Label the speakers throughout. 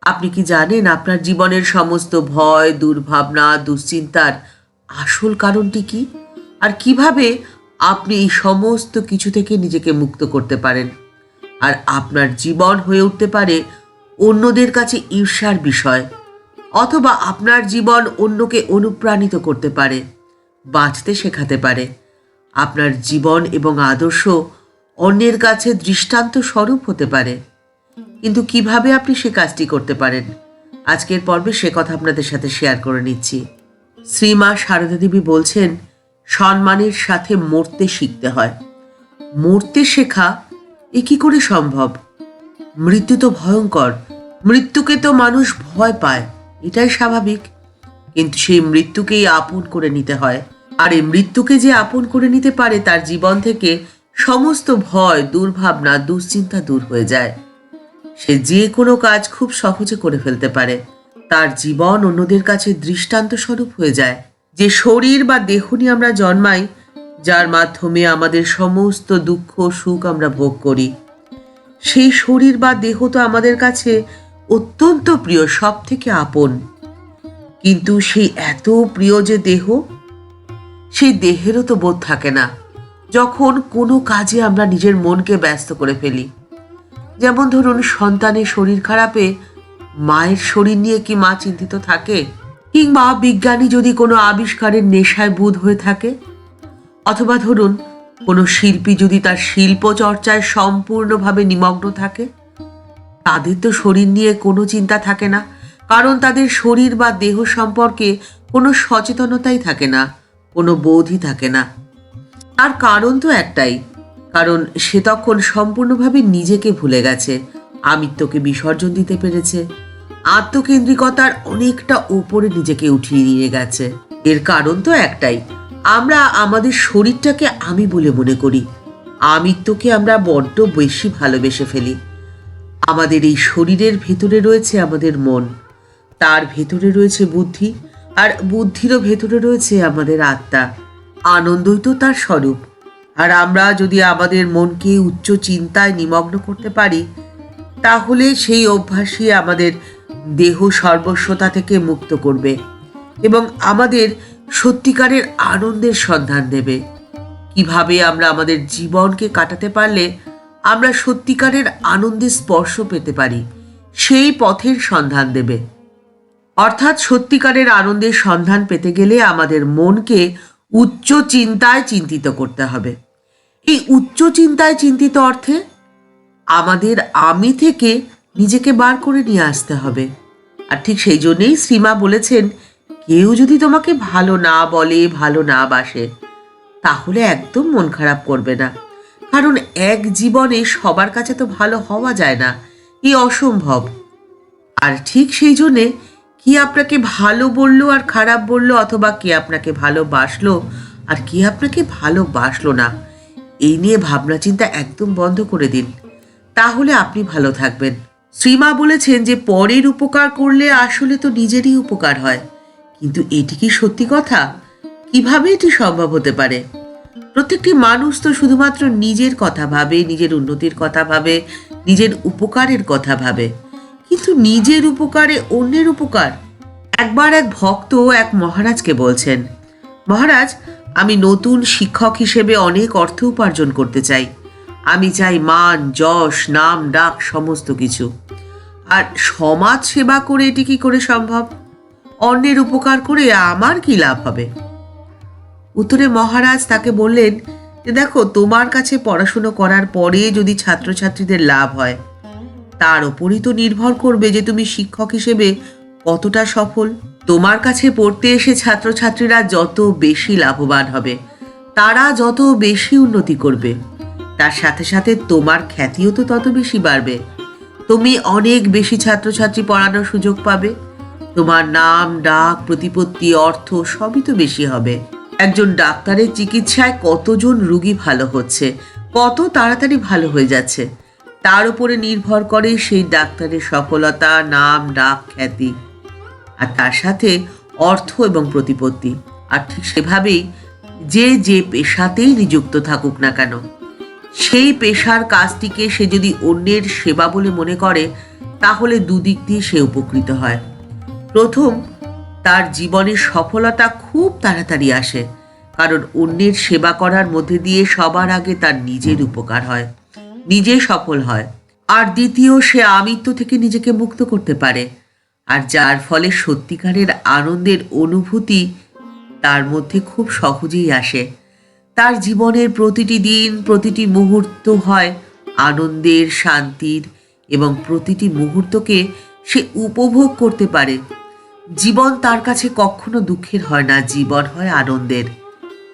Speaker 1: আপনি কি জানেন আপনার জীবনের সমস্ত ভয়, দুর্ভাবনা, দুশ্চিন্তার আসল কারণটি কি? আর কিভাবে আপনি এই সমস্ত কিছু থেকে নিজেকে মুক্ত করতে পারেন? আর আপনার জীবন হয়ে উঠতে পারে অন্যদের কাছে ঈর্ষার বিষয়, অথবা আপনার জীবন অন্যকে অনুপ্রাণিত করতে পারে, বাঁচতে শেখাতে পারে। আপনার জীবন এবং আদর্শ অন্যের কাছে দৃষ্টান্ত স্বরূপ হতে পারে। কিন্তু কিভাবে আপনি সে কাজটি করতে পারেন, আজকের পর্বে সে কথা আপনাদের সাথে শেয়ার করে নিচ্ছি। শ্রীমা সারদা দেবী বলছেন, সম্মানের সাথে মরতে শিখতে হয়। মরতে শেখা এ কি করে সম্ভব? মৃত্যু তো ভয়ঙ্কর, মৃত্যুকে তো মানুষ ভয় পায়, এটাই স্বাভাবিক। কিন্তু সেই মৃত্যুকেই আপন করে নিতে হয়। আর এই মৃত্যুকে যে আপন করে নিতে পারে, তার জীবন থেকে সমস্ত ভয়, দুর্ভাবনা, দুশ্চিন্তা দূর হয়ে যায়। সে যে কোনো কাজ খুব সহজে করে ফেলতে পারে। তার জীবন অন্যদের কাছে দৃষ্টান্ত স্বরূপ হয়ে যায়। যে শরীর বা দেহ নিয়ে আমরা জন্মাই, যার মাধ্যমে আমাদের সমস্ত দুঃখ সুখ আমরা ভোগ করি, সেই শরীর বা দেহ তো আমাদের কাছে অত্যন্ত প্রিয়, সব থেকে আপন। কিন্তু সেই এত প্রিয় যে দেহ, সেই দেহেরও তো বোধ থাকে না যখন কোনো কাজে আমরা নিজের মনকে ব্যস্ত করে ফেলি। যেমন ধরুন, সন্তানের শরীর খারাপে মায়ের শরীর নিয়ে কি মা চিন্তিত থাকে? কিংবা বিজ্ঞানী যদি কোনো আবিষ্কারের নেশায় বুঁদ হয়ে থাকে, অথবা ধরুন কোনো শিল্পী যদি তার শিল্প চর্চায় সম্পূর্ণভাবে নিমগ্ন থাকে, তাদের তো শরীর নিয়ে কোনো চিন্তা থাকে না, কারণ তাদের শরীর বা দেহ সম্পর্কে কোনো সচেতনতাই থাকে না, কোনো বোধই থাকে না। তার কারণ তো একটাই, কারণ সে তখন সম্পূর্ণভাবে নিজেকে ভুলে গেছে, আমিত্বকে বিসর্জন দিতে পেরেছে, আত্মকেন্দ্রিকতার অনেকটা উপরে নিজেকে উঠিয়ে নিয়ে গেছে। এর কারণ তো একটাই, আমরা আমাদের শরীরটাকে আমি বলে মনে করি, আমিত্বকে আমরা বড্ড বেশি ভালোবেসে ফেলি। আমাদের এই শরীরের ভেতরে রয়েছে আমাদের মন, তার ভেতরে রয়েছে বুদ্ধি, আর বুদ্ধিরও ভেতরে রয়েছে আমাদের আত্মা। আনন্দই তো তার স্বরূপ। আর আমরা যদি আমাদের মনকে উচ্চ চিন্তায় নিমগ্ন করতে পারি, তাহলে সেই অভ্যাসই আমাদের দেহ সর্বস্বতা থেকে মুক্ত করবে এবং আমাদের সত্যিকারের আনন্দের সন্ধান দেবে। কিভাবে আমরা আমাদের জীবনকে কাটাতে পারলে আমরা সত্যিকারের আনন্দের স্পর্শ পেতে পারি, সেই পথের সন্ধান দেবে। অর্থাৎ সত্যিকারের আনন্দের সন্ধান পেতে গেলে আমাদের মনকে উচ্চ চিন্তায় চিন্তিত করতে হবে। এই উচ্চ চিন্তায় চিন্তিত অর্থে আমাদের আমি থেকে নিজেকে বার করে নিয়ে আসতে হবে। আর ঠিক সেই জন্যেই শ্রীমা বলেছেন, কেউ যদি তোমাকে ভালো না বলে, ভালো না বাসে, তাহলে একদম মন খারাপ করবে না। কারণ এক জীবনে সবার কাছে তো ভালো হওয়া যায় না, এই অসম্ভব। আর ঠিক সেই জন্যে কি আপনাকে ভালো বললো আর খারাপ বললো, অথবা কে আপনাকে ভালোবাসলো আর কে আপনাকে ভালোবাসলো না, এই নিয়ে ভাবনা চিন্তা একদম বন্ধ করে দিন, তাহলে আপনি ভালো থাকবেন। শ্রীমা বলেছেন যে পরের উপকার করলে আসলে তো নিজেরই উপকার হয়। কিন্তু এটি কি সত্যি কথা? কিভাবে এটি সম্ভব হতে পারে? প্রত্যেকটি মানুষ তো শুধুমাত্র নিজের কথা ভাবে, নিজের উন্নতির কথা ভাবে, নিজের উপকারের কথা ভাবে, কিন্তু নিজের উপকারে অন্যের উপকার। একবার এক ভক্ত এক মহারাজকে বলছেন, মহারাজ, আমি নতুন শিক্ষক হিসেবে অনেক অর্থ উপার্জন করতে চাই। আমি চাই মান, যশ, নাম, ডাক, সমস্ত কিছু। আর সমাজ সেবা করে এটি কি করে সম্ভব? অন্যের উপকার করে আমার কি লাভ হবে? উত্তরে মহারাজ তাকে বললেন যে, দেখো, তোমার কাছে পড়াশুনো করার পরে যদি ছাত্রছাত্রীদের লাভ হয়, তার উপরই তো নির্ভর করবে যে তুমি শিক্ষক হিসেবে কতটা সফল। তোমার কাছে পড়তে এসে ছাত্রছাত্রীরা যত বেশি লাভবান হবে, তারা যত বেশি উন্নতি করবে, তার সাথে সাথে তোমার খ্যাতিও তো তত বেশি বাড়বে। তুমি অনেক বেশি ছাত্রছাত্রী পড়ানোর সুযোগ পাবে, তোমার নাম, ডাক, প্রতিপত্তি, অর্থ সবই তো বেশি হবে। একজন ডাক্তারের চিকিৎসায় কতজন রুগী ভালো হচ্ছে, কত তাড়াতাড়ি ভালো হয়ে যাচ্ছে, তার উপরে নির্ভর করে সেই ডাক্তারের সফলতা, নাম, ডাক, খ্যাতি, আর তার সাথে অর্থ এবং প্রতিপত্তি। আর ঠিক সেভাবেই যে যে পেশাতেই নিযুক্ত থাকুক না কেন, সেই পেশার কাজটিকে সে যদি অন্যের সেবা বলে মনে করে, তাহলে দুদিক দিয়ে সে উপকৃত হয়। প্রথম, তার জীবনের সফলতা খুব তাড়াতাড়ি আসে, কারণ অন্যের সেবা করার মধ্যে দিয়ে সবার আগে তার নিজের উপকার হয়, নিজে সফল হয়। আর দ্বিতীয়, সে আমিত্ব থেকে নিজেকে মুক্ত করতে পারে, আর যার ফলে সত্যিকারের আনন্দের অনুভূতি তার মধ্যে খুব সহজেই আসে। তার জীবনের প্রতিটি দিন, প্রতিটি মুহূর্ত হয় আনন্দের, শান্তির, এবং প্রতিটি মুহূর্তকে সে উপভোগ করতে পারে। জীবন তার কাছে কখনো দুঃখের হয় না, জীবন হয় আনন্দের।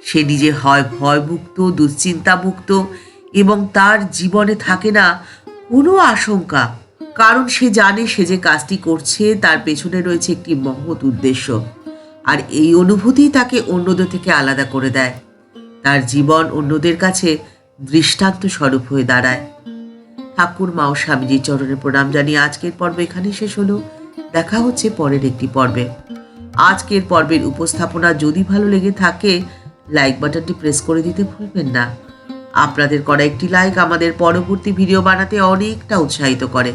Speaker 1: সে নিজে হয় ভয়মুক্ত, দুশ্চিন্তামুক্ত, এবং তার জীবনে থাকে না কোনো আশঙ্কা, কারণ সে জানে সে যে কাজটি করছে তার পেছনে রয়েছে একটি মহৎ উদ্দেশ্য। আর এই অনুভূতি তাকে অন্যদের থেকে আলাদা করে দেয়। তার জীবন অন্যদের কাছে দৃষ্টান্ত স্বরূপ হয়ে দাঁড়ায়। ঠাকুর মা ও স্বামীজির চরণে প্রণাম জানিয়ে আজকের পর্ব এখানেই শেষ হলো। দেখা হচ্ছে পরের একটি পর্বে। আজকের পর্বের উপস্থাপনা যদি ভালো লেগে থাকে, লাইক বাটনটি প্রেস করে দিতে ভুলবেন না। আপনাদের করা একটি লাইক আমাদের পরবর্তী ভিডিও বানাতে অনেকটা উৎসাহিত করে।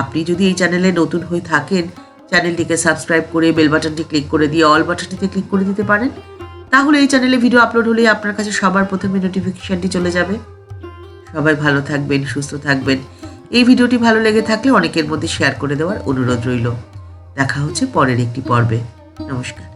Speaker 1: আপনি যদি এই চ্যানেলে নতুন হয়ে থাকেন, চ্যানেলটিকে সাবস্ক্রাইব করে বেল বাটনটি ক্লিক করে দিয়ে অল বাটনটিতে ক্লিক করে দিতে পারেন। তাহলে এই চ্যানেলে ভিডিও আপলোড হলেই আপনার কাছে সবার প্রথমে নোটিফিকেশনটি চলে যাবে। সবাই ভালো থাকবেন, সুস্থ থাকবেন। এই ভিডিওটি ভালো লেগে থাকলে অনেকের মধ্যে শেয়ার করে দেওয়ার অনুরোধ রইল। দেখা হচ্ছে পরের একটি পর্বে। নমস্কার।